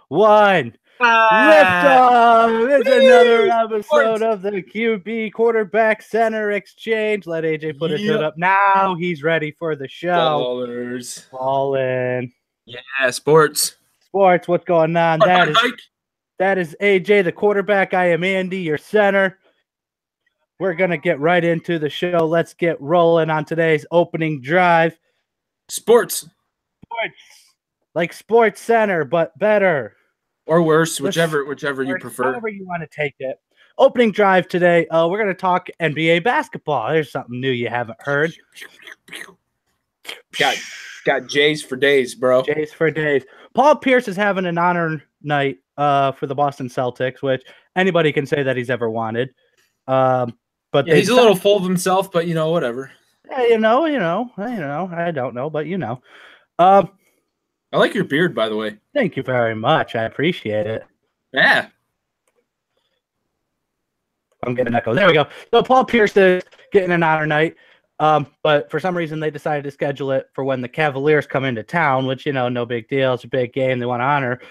1. Liftoff! It's another episode of the QB Quarterback Center Exchange. Let AJ put his hood up. Now he's ready for the show. Ballers. All in. Yeah, sports. Sports, what's going on? That is AJ, the quarterback. I am Andy, your center. We're going to get right into the show. Let's get rolling on today's opening drive. Sports. Like Sports Center, but better. Or worse, whichever you prefer. However you want to take it. Opening drive today, we're going to talk NBA basketball. There's something new you haven't heard. Got J's for days, bro. J's for days. Paul Pierce is having an honor night for the Boston Celtics, which anybody can say that he's ever wanted. But yeah, he's a little full of himself, but whatever. Yeah, I don't know, but I like your beard, by the way. Thank you very much. I appreciate it. Yeah. I'm getting an echo. There we go. So Paul Pierce is getting an honor night, but for some reason they decided to schedule it for when the Cavaliers come into town, which, no big deal. It's a big game. They want to honor.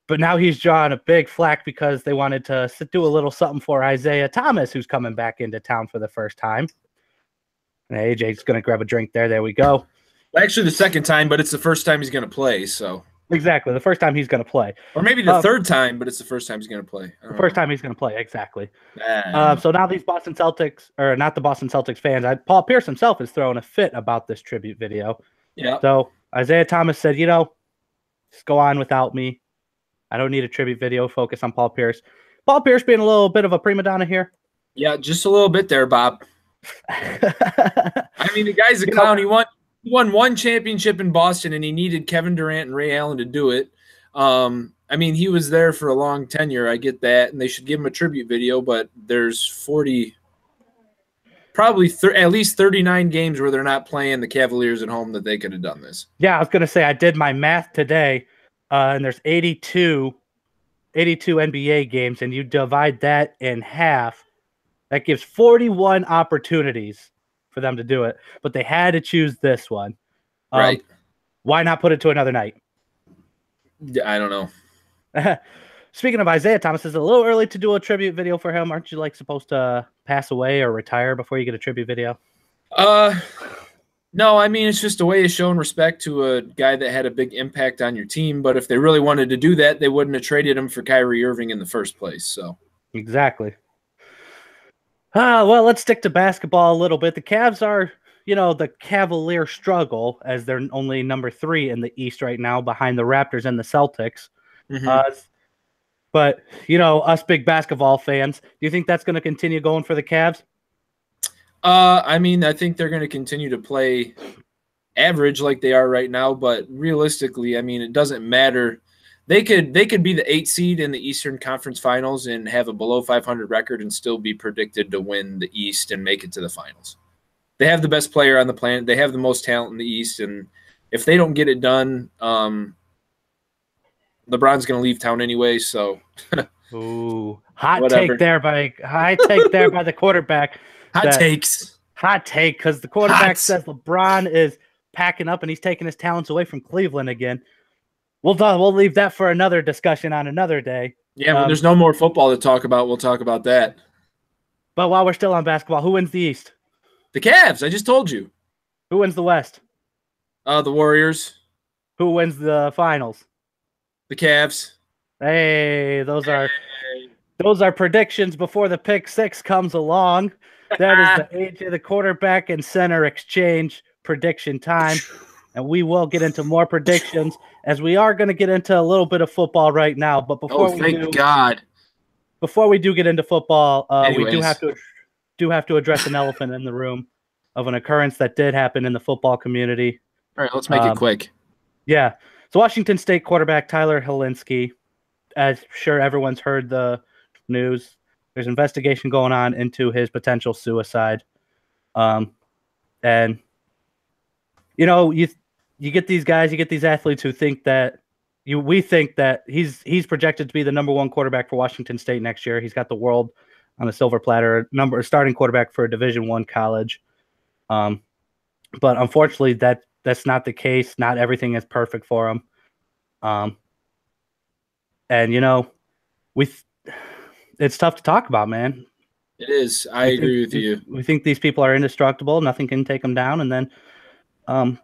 But now he's drawing a big flack because they wanted to do a little something for Isaiah Thomas, who's coming back into town for the first time. And AJ's going to grab a drink there. There we go. Actually, the second time, but it's the first time he's going to play. So exactly, the first time he's going to play, or maybe the third time, but it's the first time he's going to play. The first time he's going to play, exactly. So now these Boston Celtics, or not the Boston Celtics fans, Paul Pierce himself is throwing a fit about this tribute video. Yeah. So Isaiah Thomas said, just go on without me. I don't need a tribute video. Focus on Paul Pierce. Paul Pierce being a little bit of a prima donna here. Yeah, just a little bit there, Bob. I mean, the guy's a clown. He won one championship in Boston, and he needed Kevin Durant and Ray Allen to do it. I mean, he was there for a long tenure. I get that, and they should give him a tribute video, but there's at least 39 games where they're not playing the Cavaliers at home that they could have done this. Yeah, I was going to say, I did my math today, and there's 82 NBA games, and you divide that in half. That gives 41 opportunities for them to do it, but they had to choose this one. Right. Why not put it to another night? I don't know. Speaking of Isaiah Thomas, is it a little early to do a tribute video for him? Aren't you supposed to pass away or retire before you get a tribute video? No, I mean, it's just a way of showing respect to a guy that had a big impact on your team. But if they really wanted to do that, they wouldn't have traded him for Kyrie Irving in the first place. So exactly. Well, let's stick to basketball a little bit. The Cavs are, the Cavalier struggle as they're only number 3 in the East right now behind the Raptors and the Celtics. Mm-hmm. But, us big basketball fans, do you think that's going to continue going for the Cavs? I mean, I think they're going to continue to play average like they are right now. But realistically, I mean, it doesn't matter. They could be the 8th seed in the Eastern Conference Finals and have a below 500 record and still be predicted to win the East and make it to the finals. They have the best player on the planet. They have the most talent in the East, and if they don't get it done, LeBron's going to leave town anyway. So, ooh, hot take there by the quarterback. Hot take, because the quarterback says LeBron is packing up and he's taking his talents away from Cleveland again. We'll leave that for another discussion on another day. Yeah, when there's no more football to talk about, we'll talk about that. But while we're still on basketball, who wins the East? The Cavs. I just told you. Who wins the West? The Warriors. Who wins the finals? The Cavs. Hey, those are predictions before the pick 6 comes along. That is the AJ, the quarterback and center exchange prediction time. And we will get into more predictions as we are going to get into a little bit of football right now. But before we do get into football, we do have to address an elephant in the room of an occurrence that did happen in the football community. All right, let's make it quick. Yeah. So Washington State quarterback Tyler Helinski, as sure everyone's heard the news, there's an investigation going on into his potential suicide. And you get these guys, you get these athletes who think that we think that he's projected to be the number 1 quarterback for Washington State next year. He's got the world on a silver platter, starting quarterback for a Division I college. But unfortunately, that's not the case. Not everything is perfect for him. And it's tough to talk about, man. It is. I agree with you. We think these people are indestructible. Nothing can take them down. And then,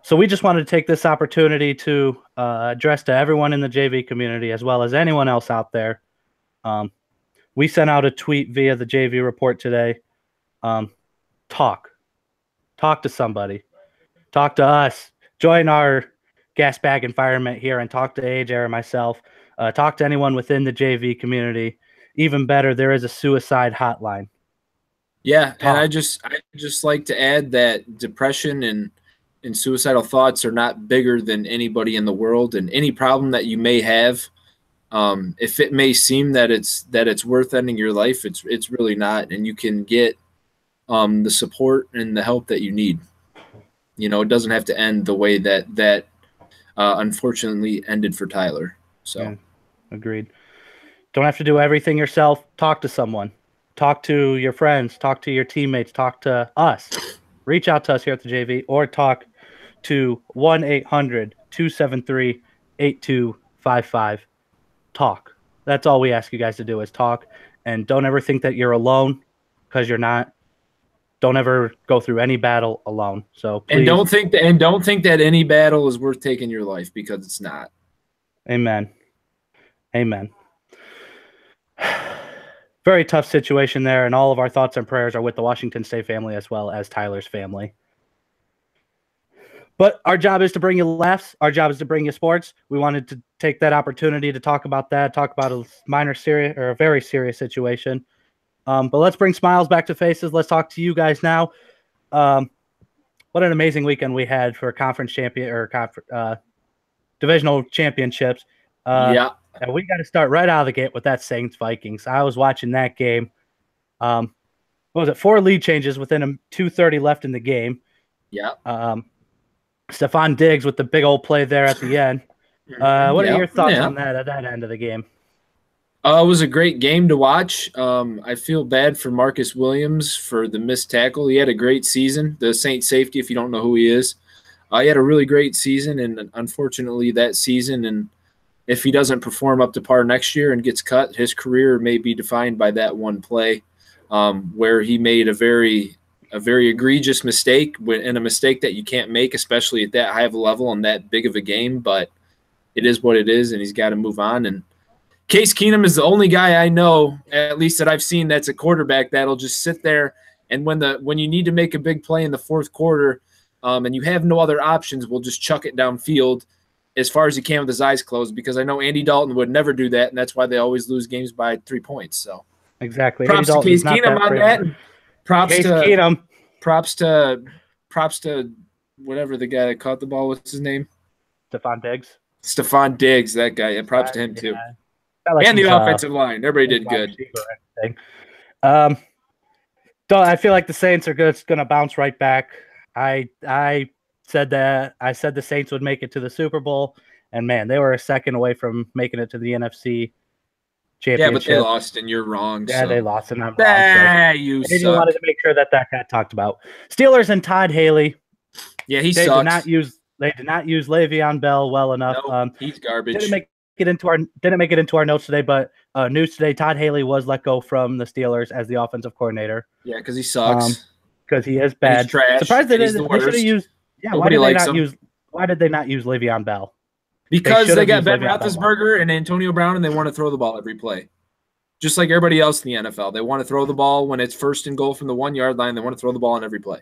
so we just wanted to take this opportunity to address to everyone in the JV community as well as anyone else out there. We sent out a tweet via the JV report today. Talk to somebody. Talk to us. Join our gas bag environment here and talk to AJ or myself. Talk to anyone within the JV community. Even better, there is a suicide hotline. Yeah, and I just like to add that depression and suicidal thoughts are not bigger than anybody in the world, and any problem that you may have, if it may seem that it's worth ending your life, it's really not, and you can get the support and the help that you need. It doesn't have to end the way that unfortunately ended for Tyler. So, yeah, agreed. Don't have to do everything yourself. Talk to someone. Talk to your friends. Talk to your teammates. Talk to us. Reach out to us here at the JV or talk to 1-800-273-8255. Talk. That's all we ask you guys to do is talk. And don't ever think that you're alone, because you're not. Don't ever go through any battle alone. So please. Don't think that any battle is worth taking your life, because it's not. Amen. Very tough situation there, and all of our thoughts and prayers are with the Washington State family as well as Tyler's family. But our job is to bring you laughs. Our job is to bring you sports. We wanted to take that opportunity to talk about that, talk about a a very serious situation. But let's bring smiles back to faces. Let's talk to you guys now. What an amazing weekend we had for divisional championships. Yeah. And we got to start right out of the gate with that Saints-Vikings. I was watching that game. What was it? 4 lead changes within 2:30 left in the game. Yeah. Stephon Diggs with the big old play there at the end. What are your thoughts on that at that end of the game? It was a great game to watch. I feel bad for Marcus Williams for the missed tackle. He had a great season. The Saints safety, if you don't know who he is, he had a really great season, and unfortunately that season, and if he doesn't perform up to par next year and gets cut, his career may be defined by that one play, where he made a very egregious mistake, and a mistake that you can't make, especially at that high of a level and that big of a game. But it is what it is, and he's got to move on. And Case Keenum is the only guy I know, at least that I've seen, that's a quarterback that'll just sit there, and when you need to make a big play in the fourth quarter, and you have no other options, will just chuck it downfield as far as he can with his eyes closed, because I know Andy Dalton would never do that, and that's why they always lose games by 3 points. So exactly. Props to Case Keenum on that. Props to Keenum. Props to whatever the guy that caught the ball. What's his name? Stephon Diggs, that guy. Yeah, props to him too. Like and the offensive line. Everybody did good. I feel like the Saints are going to bounce right back. I said that. I said the Saints would make it to the Super Bowl, and man, they were a second away from making it to the NFC Championship. Yeah, but they lost, and you're wrong. Yeah, they lost, and I'm wrong. You suck. I wanted to make sure that got talked about. Steelers and Todd Haley. Yeah, he sucks. They did not use Le'Veon Bell well enough. Nope, he's garbage. Didn't make it into our notes today, but news today: Todd Haley was let go from the Steelers as the offensive coordinator. Yeah, because he sucks. Because he is bad. He's trash. Surprised they should have used. Yeah, why did they not use Le'Veon Bell? Because they got Ben Roethlisberger and Antonio Brown, and they want to throw the ball every play. Just like everybody else in the NFL. They want to throw the ball when it's 1st and goal from the 1-yard line. They want to throw the ball on every play.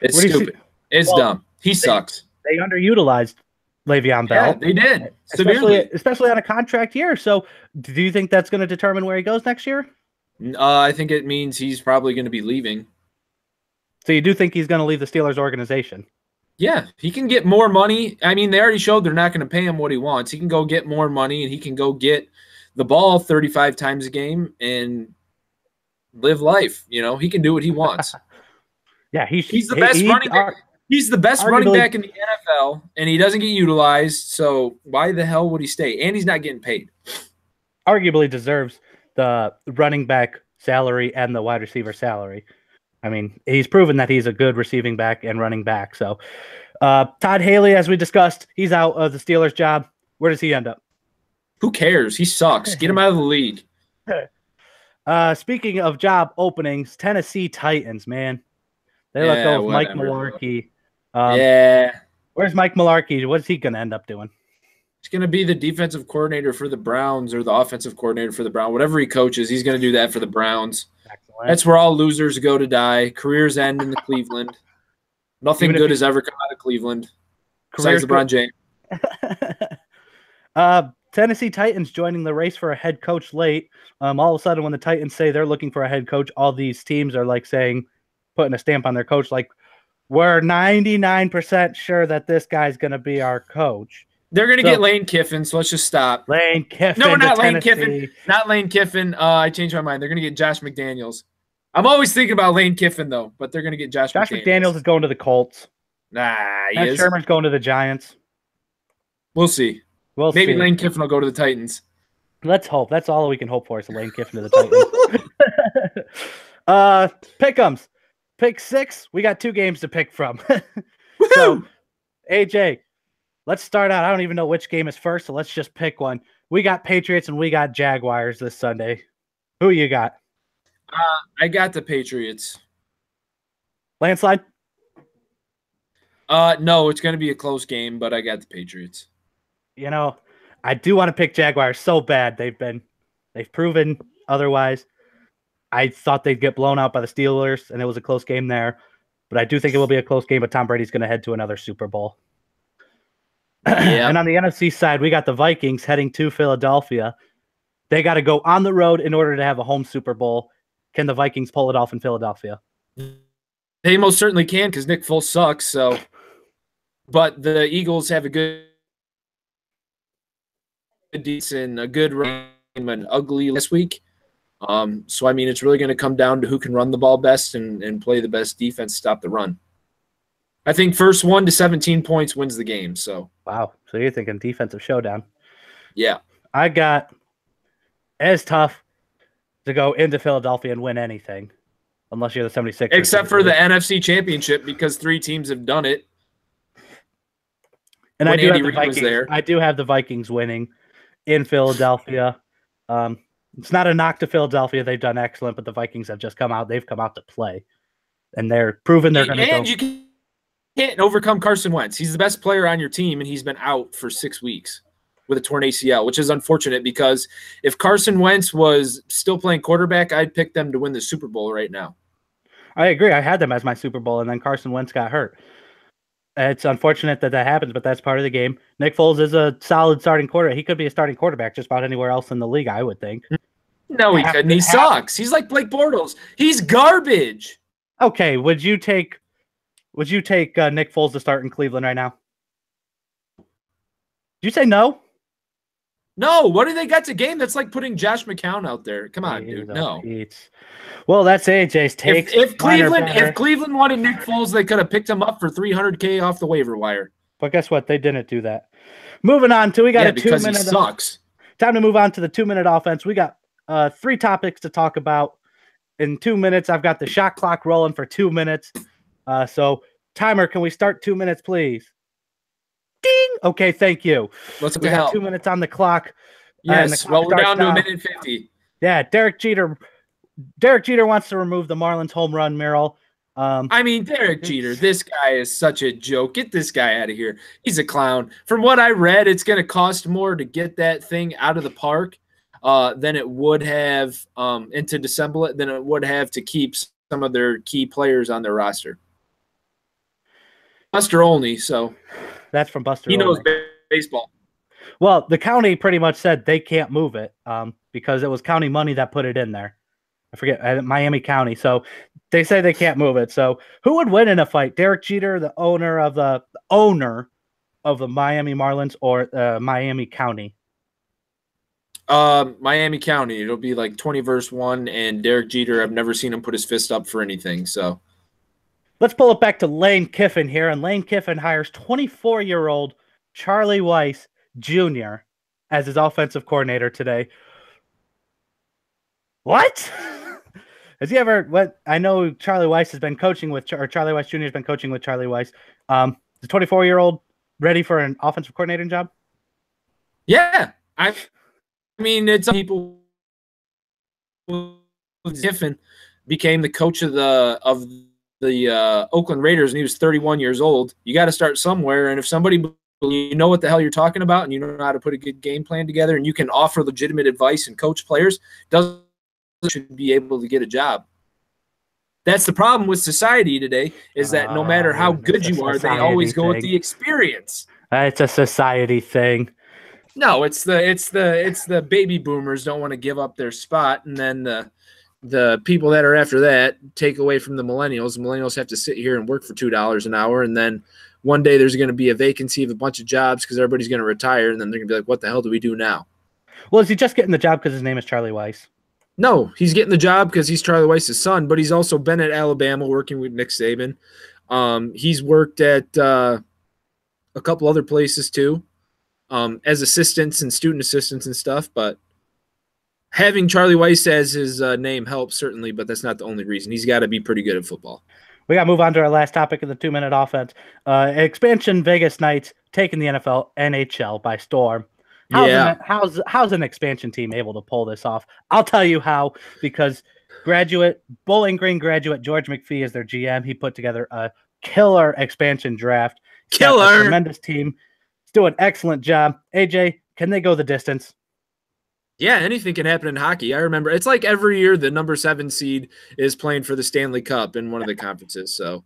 It's stupid. It's dumb. He sucks. They underutilized Le'Veon Bell. Yeah, they did. Especially on a contract year. So do you think that's going to determine where he goes next year? I think it means he's probably going to be leaving. So you do think he's going to leave the Steelers organization? Yeah, he can get more money. I mean, they already showed they're not going to pay him what he wants. He can go get more money, and he can go get the ball 35 times a game and live life. He can do what he wants. Yeah, he's the best running back. He's the best running back in the NFL, and he doesn't get utilized. So why the hell would he stay? And he's not getting paid. Arguably deserves the running back salary and the wide receiver salary. I mean, he's proven that he's a good receiving back and running back. So Todd Haley, as we discussed, he's out of the Steelers job. Where does he end up? Who cares? He sucks. Get him out of the league. Speaking of job openings, Tennessee Titans, man. They let go of Mike Mularkey. Where's Mike Mularkey? What's he going to end up doing? He's going to be the defensive coordinator for the Browns or the offensive coordinator for the Browns. Whatever he coaches, he's going to do that for the Browns. Excellent. That's where all losers go to die. Careers end in the Cleveland. Nothing good has ever come out of Cleveland. Besides LeBron James. Tennessee Titans joining the race for a head coach late. All of a sudden, when the Titans say they're looking for a head coach, all these teams are like saying, putting a stamp on their coach, like, we're 99% sure that this guy's going to be our coach. They're going to get Lane Kiffin, so let's just stop. Lane Kiffin. No, not Lane Kiffin. Not Lane Kiffin. I changed my mind. They're going to get Josh McDaniels. I'm always thinking about Lane Kiffin, though, but they're going to get Josh McDaniels. Josh McDaniels is going to the Colts. Nah, Matt Shermer's going to the Giants. We'll see. Maybe Lane Kiffin will go to the Titans. Let's hope. That's all we can hope for is Lane Kiffin to the Titans. Pick'ems. Pick 6. We got 2 games to pick from. So, AJ, let's start out. I don't even know which game is first, so let's just pick one. We got Patriots and we got Jaguars this Sunday. Who you got? I got the Patriots. Landslide? No, it's going to be a close game, but I got the Patriots. You know, I do want to pick Jaguars so bad. They've proven otherwise. I thought they'd get blown out by the Steelers, and it was a close game there. But I do think it will be a close game, but Tom Brady's going to head to another Super Bowl. Yeah. And on the NFC side, we got the Vikings heading to Philadelphia. They got to go on the road in order to have a home Super Bowl. Can the Vikings pull it off in Philadelphia? They most certainly can because Nick Foles sucks. So, but the Eagles have a good run and ugly this week. So, I mean, it's really going to come down to who can run the ball best and play the best defense to stop the run. I think first 1 to 17 points wins the game. So wow. So you're thinking defensive showdown. Yeah. I got as tough to go into Philadelphia and win anything unless you're the 76ers. Except for the NFC Championship because 3 teams have done it. And I do have the Vikings. I do have the Vikings winning in Philadelphia. It's not a knock to Philadelphia. They've done excellent, but the Vikings have just come out. They've come out to play. And they're proving they're going to go. And you can't overcome Carson Wentz. He's the best player on your team, and he's been out for 6 weeks with a torn ACL, which is unfortunate because if Carson Wentz was still playing quarterback, I'd pick them to win the Super Bowl right now. I agree. I had them as my Super Bowl, and then Carson Wentz got hurt. It's unfortunate that happens, but that's part of the game. Nick Foles is a solid starting quarterback. He could be a starting quarterback just about anywhere else in the league, I would think. No, he couldn't. He sucks. He's like Blake Bortles. He's garbage. Okay, would you take Nick Foles to start in Cleveland right now? Did you say no? No. What do they got to gain? That's like putting Josh McCown out there. Come on, dude. No. Well, that's AJ's take. If Cleveland wanted Nick Foles, they could have picked him up for $300K off the waiver wire. But guess what? They didn't do that. Moving on to we got a 2 minute. He sucks. Time to move on to the 2 minute offense. We got 3 topics to talk about in 2 minutes. I've got the shot clock rolling for 2 minutes. So timer, can we start 2 minutes, please? Ding. Okay, thank you. We got 2 minutes on the clock. Yes. Well, we're down to 1:50. Yeah, Derek Jeter wants to remove the Marlins home run mural. I mean, Derek Jeter, this guy is such a joke. Get this guy out of here. He's a clown. From what I read, it's going to cost more to get that thing out of the park than it would have and to disassemble it than it would have to keep some of their key players on their roster. Buster Olney, so that's from Buster. He knows baseball. Well, the county pretty much said they can't move it because it was county money that put it in there. I forget, Miami County. So they say they can't move it. So who would win in a fight? Derek Jeter, the owner of the Miami Marlins, or Miami County? Miami County. It'll be like 20 versus 1, and Derek Jeter, I've never seen him put his fist up for anything. So let's pull it back to Lane Kiffin here, and Lane Kiffin hires 24-year-old Charlie Weiss Jr. as his offensive coordinator today. What? Has he ever? What? I know Charlie Weiss has been coaching with, or Charlie Weiss Jr. has been coaching with Charlie Weiss. The 24-year-old ready for an offensive coordinating job? Yeah, mean, it's people. Kiffin became the coach of the Oakland Raiders, and he was 31 years old. You got to start somewhere, and if somebody you know what the hell you're talking about, and you know how to put a good game plan together, and you can offer legitimate advice and coach players, doesn't should be able to get a job. That's the problem with society today, is that no matter how good you are, they always go with the experience. It's a society thing. No, it's the baby boomers don't want to give up their spot, and then the people that are after that take away from the millennials. The millennials have to sit here and work for $2 an hour, and then one day there's going to be a vacancy of a bunch of jobs because everybody's going to retire, and then they're going to be like, what the hell do we do now? Well, is he just getting the job because his name is Charlie Weiss? No, he's getting the job because he's Charlie Weiss's son, but he's also been at Alabama working with Nick Saban. He's worked at a couple other places too, as assistants and student assistants and stuff, but having Charlie Weiss as his name helps, certainly, but that's not the only reason. He's got to be pretty good at football. We got to move on to our last topic of the 2-minute offense. Expansion Vegas Knights taking the NHL by storm. How's an expansion team able to pull this off? I'll tell you how, because Bowling Green graduate George McPhee is their GM. He put together a killer expansion draft. Killer. Tremendous team. He's doing an excellent job. AJ, can they go the distance? Yeah, anything can happen in hockey. I remember it's like every year the number 7 seed is playing for the Stanley Cup in one of the conferences. So,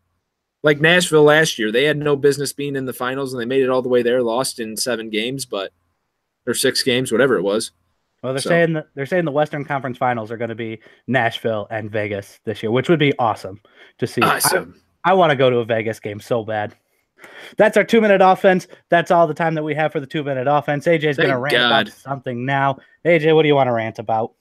like Nashville last year, they had no business being in the finals, and they made it all the way there, lost in 7 games, or 6 games, whatever it was. Well, they're saying the Western Conference Finals are going to be Nashville and Vegas this year, which would be awesome to see. Awesome. I want to go to a Vegas game so bad. That's our 2-minute offense. That's all the time that we have for the 2-minute offense. AJ's going to rant about something now. AJ, what do you want to rant about?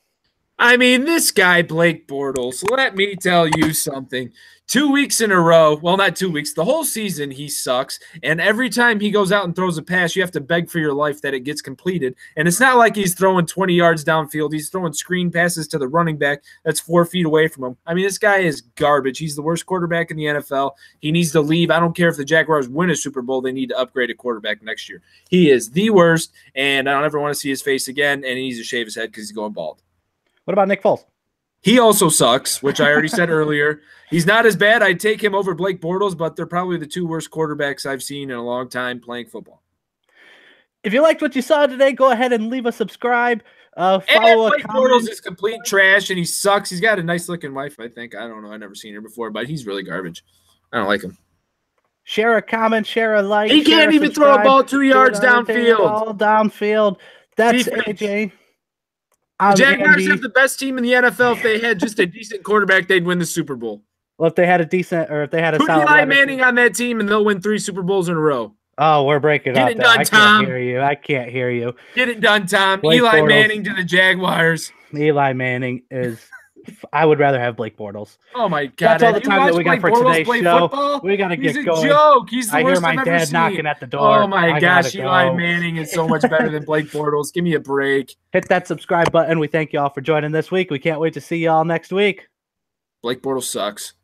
I mean, this guy, Blake Bortles, let me tell you something. 2 weeks in a row, well, not 2 weeks, the whole season he sucks. And every time he goes out and throws a pass, you have to beg for your life that it gets completed. And it's not like he's throwing 20 yards downfield. He's throwing screen passes to the running back that's 4 feet away from him. I mean, this guy is garbage. He's the worst quarterback in the NFL. He needs to leave. I don't care if the Jaguars win a Super Bowl. They need to upgrade a quarterback next year. He is the worst, and I don't ever want to see his face again, and he needs to shave his head because he's going bald. What about Nick Foles? He also sucks, which I already said earlier. He's not as bad. I'd take him over Blake Bortles, but they're probably the 2 worst quarterbacks I've seen in a long time playing football. If you liked what you saw today, go ahead and leave a subscribe. Blake Bortles is complete trash, and he sucks. He's got a nice-looking wife, I think. I don't know. I've never seen her before, but he's really garbage. I don't like him. Share a comment, share a like. He can't even throw a ball 2 yards downfield. All downfield. That's AJ. The Jaguars have the best team in the NFL. If they had just a decent quarterback, they'd win the Super Bowl. Well, if they had a decent, or if they had a Put solid Eli Manning on that team, and they'll win 3 Super Bowls in a row. Oh, we're breaking up. Get it done, Tom. I can't hear you. Get it done, Tom. Eli Manning to the Jaguars. Eli Manning is. I would rather have Blake Bortles. Oh my God! That's all the time that we got for today's show. Football? We got to get going. He's a joke. He's the worst I've ever seen. I hear my dad knocking at the door. Oh my gosh! Eli Manning is so much better than Blake Bortles. Give me a break. Hit that subscribe button. We thank you all for joining this week. We can't wait to see you all next week. Blake Bortles sucks.